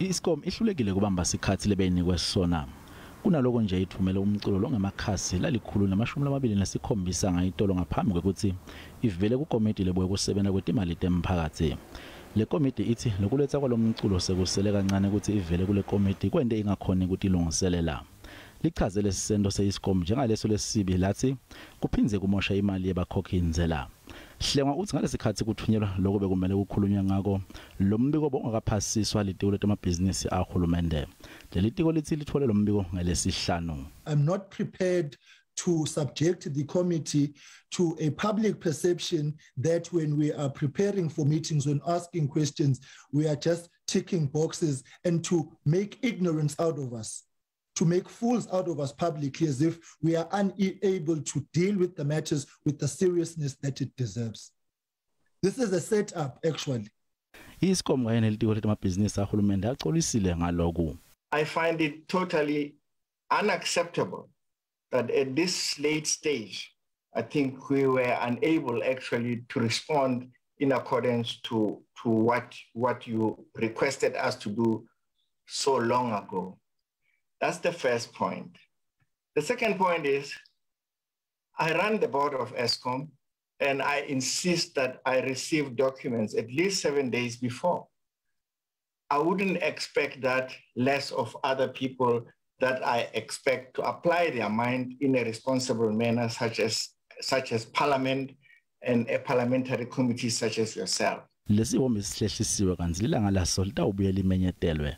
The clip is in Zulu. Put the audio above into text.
ISCOM ihlulekile kubamba isikhathi lebeyinikwe sona. Kunaloko nje ithumele umculo longamakhasi la127 ngayitolo ngaphambi kokuthi ivele kukomiti lebuye kusebenza kwetimali temphakathi. Le komiti ithi lokuletha kwalomculo sekusele kancane ukuthi ivele kule komiti kwende ingakhona ukuthi ilungiselela. Lichazele sisendo seISCOM njengaleso lesibi lathi kuphinze kumosha imali yabakhokhi inzela. Hlengwa uthi ngalesikhathi kuthunyelwa lokho bekumele ukukhulunywa ngako lo mbiko bongakaphasiswa litiko letamabhizinisi ahulumende. Leli tiko lithi lithole lo mbiko ngelesihlanu. I'm not prepared to subject the committee to a public perception that when we are preparing for meetings, when asking questions, we are just ticking boxes, and to make ignorance out of us, to make fools out of us publicly as if we are unable to deal with the matters with the seriousness that it deserves. This is a setup, actually. ISCOM kanye nelitiko letamabhizinisi ahulumende axolisile ngalokho. I find it totally unacceptable that at this late stage, I think we were unable actually to respond in accordance to what you requested us to do so long ago. That's the first point. The second point is, I run the board of ESCOM, and I insist that I receive documents at least 7 days before. I wouldn't expect that less of other people that I expect to apply their mind in a responsible manner, such as Parliament and a parliamentary committee such as yourself. Lesiwo misihlehlisiwe kanzi lilanga laso litawubuye limenyetelwe.